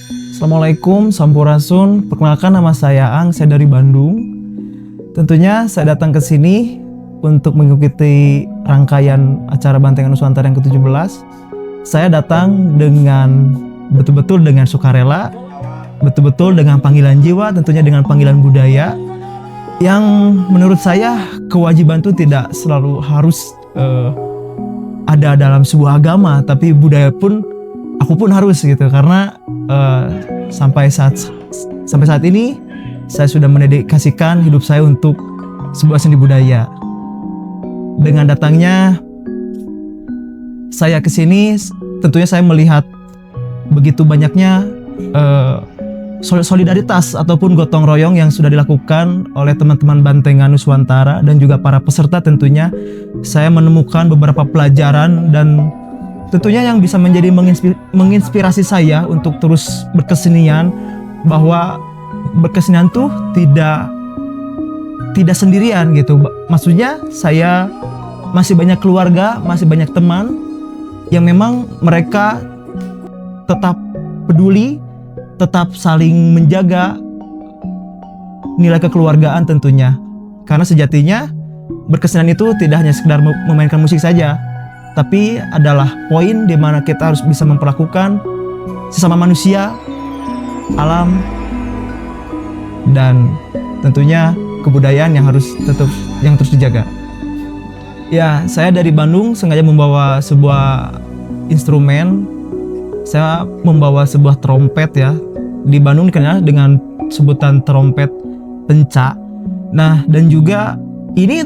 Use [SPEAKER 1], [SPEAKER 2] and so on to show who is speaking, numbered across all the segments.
[SPEAKER 1] Assalamualaikum, Sampurasun. Perkenalkan, nama saya Ang, saya dari Bandung. Tentunya saya datang ke sini untuk mengikuti rangkaian acara Bantengan Nusantara yang ke-17. Saya datang dengan betul-betul dengan sukarela, betul-betul dengan panggilan jiwa, tentunya dengan panggilan budaya. Yang menurut saya kewajiban itu tidak selalu harus ada dalam sebuah agama, tapi budaya pun aku pun harus gitu, karena sampai saat ini saya sudah mendedikasikan hidup saya untuk sebuah seni budaya. Dengan datangnya saya ke sini, tentunya saya melihat begitu banyaknya solidaritas ataupun gotong royong yang sudah dilakukan oleh teman-teman Bantengan Nusantara dan juga para peserta. Tentunya saya menemukan beberapa pelajaran dan tentunya yang bisa menjadi menginspirasi saya untuk terus berkesenian, bahwa berkesenian tuh tidak sendirian gitu. Maksudnya saya masih banyak keluarga, masih banyak teman yang memang mereka tetap peduli, tetap saling menjaga nilai kekeluargaan tentunya. Karena sejatinya berkesenian itu tidak hanya sekedar memainkan musik saja, tapi adalah poin di mana kita harus bisa memperlakukan sesama manusia, alam, dan tentunya kebudayaan yang terus dijaga. Ya, saya dari Bandung sengaja membawa sebuah instrumen. Saya membawa sebuah trompet ya. Di Bandung dikenal dengan sebutan trompet penca. Nah, dan juga ini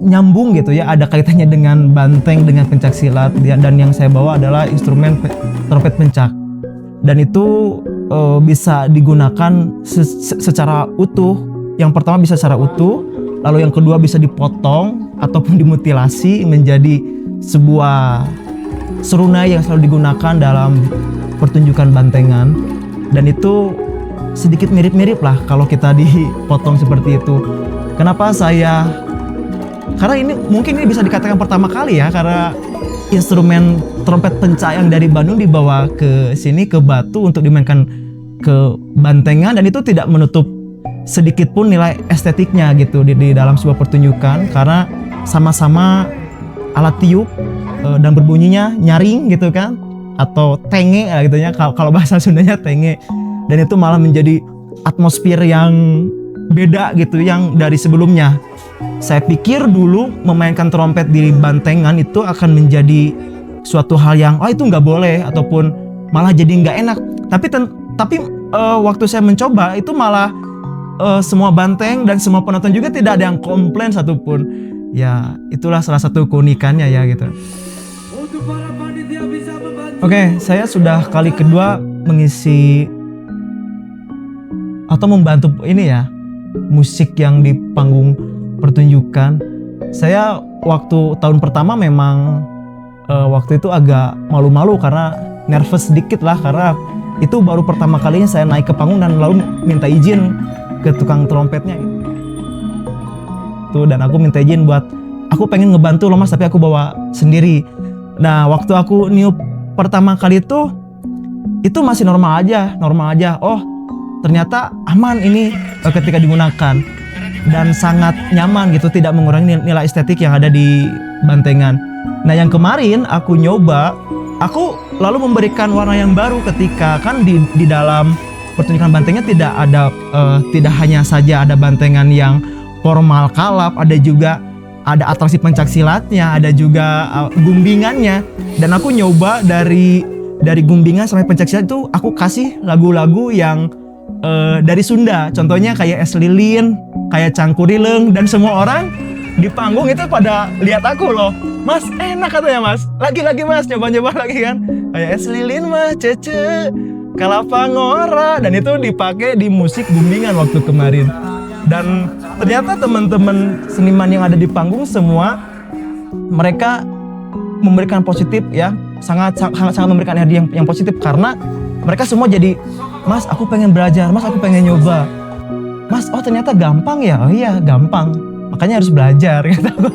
[SPEAKER 1] nyambung gitu ya, ada kaitannya dengan banteng, dengan pencak silat, dan yang saya bawa adalah instrumen trompet pencak, dan itu bisa digunakan secara utuh. Yang pertama bisa secara utuh, lalu yang kedua bisa dipotong ataupun dimutilasi menjadi sebuah serunai yang selalu digunakan dalam pertunjukan bantengan, dan itu sedikit mirip-mirip lah kalau kita dipotong seperti itu. Kenapa karena ini mungkin bisa dikatakan pertama kali ya, karena instrumen trompet penca yang dari Bandung dibawa ke sini, ke Batu, untuk dimainkan ke Bantengan, dan itu tidak menutup sedikit pun nilai estetiknya gitu di dalam sebuah pertunjukan, karena sama-sama alat tiup dan berbunyinya nyaring gitu kan, atau tenge gitu ya, kalau bahasa Sundanya tenge, dan itu malah menjadi atmosfer yang beda gitu yang dari sebelumnya. Saya pikir dulu memainkan trompet di Bantengan itu akan menjadi suatu hal yang itu nggak boleh ataupun malah jadi nggak enak. Tapi waktu saya mencoba itu malah semua banteng dan semua penonton juga tidak ada yang komplain satupun. Ya, itulah salah satu keunikannya ya gitu. Oke, saya sudah kali kedua mengisi atau membantu ini ya, musik yang di panggung pertunjukan. Saya waktu tahun pertama memang waktu itu agak malu-malu karena nervous sedikit lah, karena itu baru pertama kalinya saya naik ke panggung dan lalu minta izin ke tukang trompetnya tuh, dan aku minta izin buat aku pengen ngebantu loh mas, tapi aku bawa sendiri. Nah, waktu aku niup pertama kali itu masih normal aja. Oh, ternyata aman ini ketika digunakan dan sangat nyaman gitu, tidak mengurangi nilai estetik yang ada di Bantengan. Nah, yang kemarin aku nyoba, aku lalu memberikan warna yang baru ketika kan di dalam pertunjukan Bantengan tidak hanya saja ada Bantengan yang formal kalap, ada atraksi pencak silatnya, ada juga gumbingannya, dan aku nyoba dari gumbingan sampai pencak silat itu aku kasih lagu-lagu yang dari Sunda, contohnya kayak Es Lilin, kayak Cangkurileng, dan semua orang di panggung itu pada lihat aku loh, mas enak katanya mas, lagi mas, coba lagi kan, kayak Es Lilin mah cece kalapa ngora, dan itu dipakai di musik gumbingan waktu kemarin. Dan ternyata teman-teman seniman yang ada di panggung semua mereka memberikan positif ya, sangat memberikan energi yang positif, karena mereka semua jadi, mas aku pengen belajar, mas aku pengen nyoba, mas oh ternyata gampang ya, oh iya gampang, makanya harus belajar kata aku.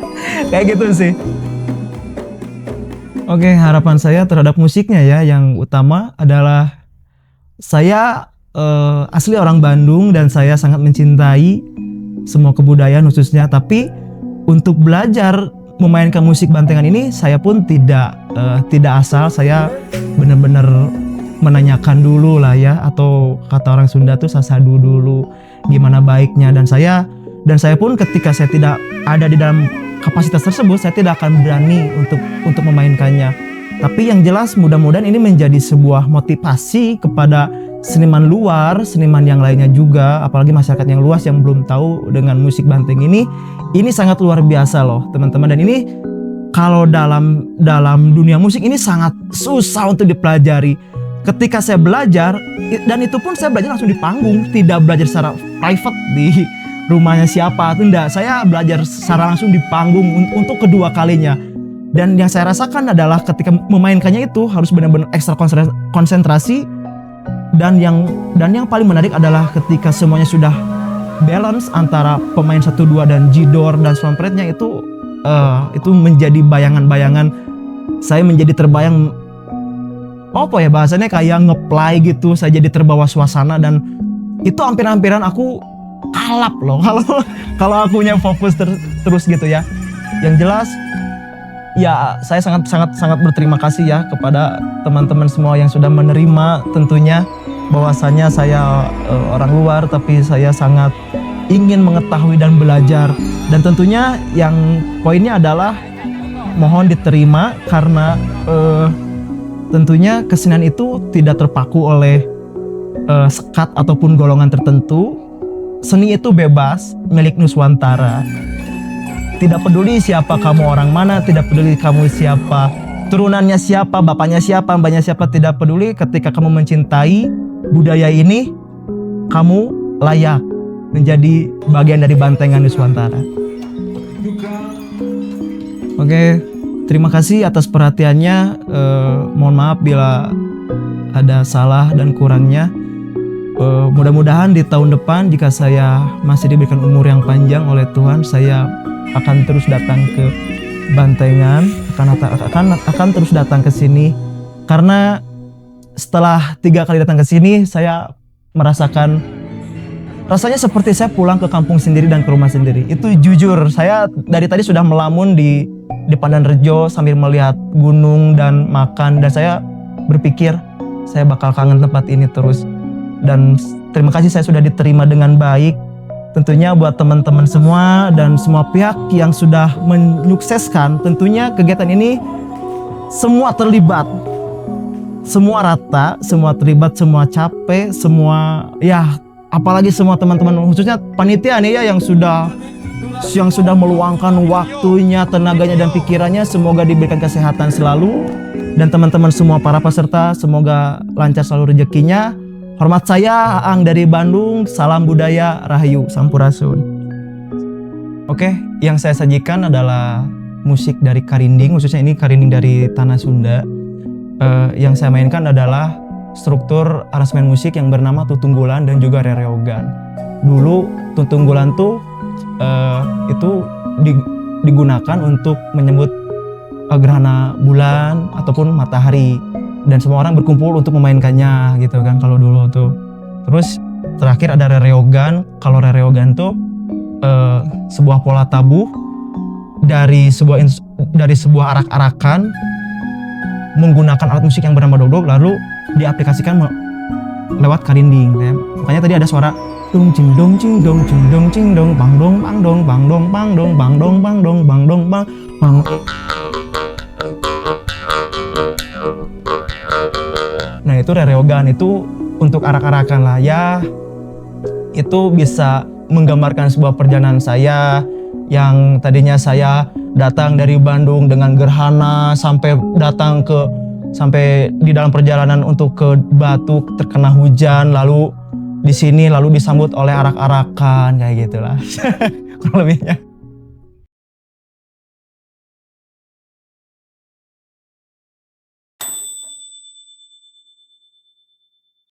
[SPEAKER 1] Kayak gitu sih. Oke, harapan saya terhadap musiknya ya, yang utama adalah Saya asli orang Bandung dan saya sangat mencintai semua kebudayaan khususnya, tapi untuk belajar memainkan musik bantengan ini saya pun tidak asal. Saya benar-benar menanyakan dulu lah ya, atau kata orang Sunda tuh sasadu dulu gimana baiknya, dan saya pun ketika saya tidak ada di dalam kapasitas tersebut, saya tidak akan berani untuk memainkannya. Tapi yang jelas mudah-mudahan ini menjadi sebuah motivasi kepada seniman luar, seniman yang lainnya juga, apalagi masyarakat yang luas yang belum tahu dengan musik banteng ini sangat luar biasa loh teman-teman. Dan ini kalau dalam dunia musik ini sangat susah untuk dipelajari. Ketika saya belajar, dan itu pun saya belajar langsung di panggung, tidak belajar secara private di rumahnya siapa, tidak. Saya belajar secara langsung di panggung untuk kedua kalinya. Dan yang saya rasakan adalah ketika memainkannya itu harus benar-benar ekstra konsentrasi. Dan yang paling menarik adalah ketika semuanya sudah balance antara pemain 1, 2 dan jidor dan slompretnya itu menjadi bayangan-bayangan. Saya menjadi terbayang apa ya bahasanya, kayak ngeplay gitu. Saya jadi terbawa suasana dan itu hampir-hampiran aku kalap loh kalau akunya fokus terus gitu ya. Yang jelas ya saya sangat berterima kasih ya kepada teman-teman semua yang sudah menerima, tentunya bahwasanya saya orang luar tapi saya sangat ingin mengetahui dan belajar. Dan tentunya yang poinnya adalah mohon diterima karena tentunya kesenian itu tidak terpaku oleh sekat ataupun golongan tertentu. Seni itu bebas, milik Nuswantara. Tidak peduli siapa kamu, orang mana, tidak peduli kamu siapa, turunannya siapa, bapaknya siapa, mbaknya siapa, tidak peduli. Ketika kamu mencintai budaya ini, kamu layak menjadi bagian dari bantengan Nuswantara. Oke, terima kasih atas perhatiannya. Mohon maaf bila ada salah dan kurangnya. Mudah-mudahan di tahun depan jika saya masih diberikan umur yang panjang oleh Tuhan, saya akan terus datang ke Bantengan, akan terus datang ke sini. Karena setelah 3 kali datang ke sini, saya merasakan rasanya seperti saya pulang ke kampung sendiri dan ke rumah sendiri. Itu jujur, saya dari tadi sudah melamun di Pandanrejo sambil melihat gunung dan makan, dan saya berpikir saya bakal kangen tempat ini terus. Dan terima kasih saya sudah diterima dengan baik. Tentunya buat teman-teman semua dan semua pihak yang sudah menyukseskan, tentunya kegiatan ini semua terlibat, semua rata, semua terlibat, semua capek, semua ya, apalagi semua teman-teman khususnya panitia nih ya yang sudah meluangkan waktunya, tenaganya dan pikirannya. Semoga diberikan kesehatan selalu, dan teman-teman semua para peserta semoga lancar selalu rezekinya. Hormat saya Aang dari Bandung, salam budaya, rahayu, sampurasun. Oke, yang saya sajikan adalah musik dari Karinding, khususnya ini Karinding dari Tanah Sunda. Yang saya mainkan adalah struktur aransemen musik yang bernama Tutunggulan dan juga Rereogan. Dulu Tutunggulan tuh itu digunakan untuk menyebut gerhana bulan ataupun matahari, dan semua orang berkumpul untuk memainkannya gitu kan kalau dulu tuh. Terus terakhir ada Rereogan. Kalau Rereogan tuh sebuah pola tabuh dari sebuah arak-arakan menggunakan alat musik yang bernama dogdog, lalu diaplikasikan lewat karinding ya. Makanya tadi ada suara dong cing dong cing dong cing dong cing dong bang dong bang dong bang dong bang dong bang dong bang dong bang dong bang bang. Nah itu Rereogan, itu untuk arak-arakan lah ya. Itu bisa menggambarkan sebuah perjalanan saya yang tadinya saya datang dari Bandung dengan gerhana sampai di dalam perjalanan untuk ke Batu terkena hujan, lalu di sini lalu disambut oleh arak-arakan kayak gitulah kurang lebihnya.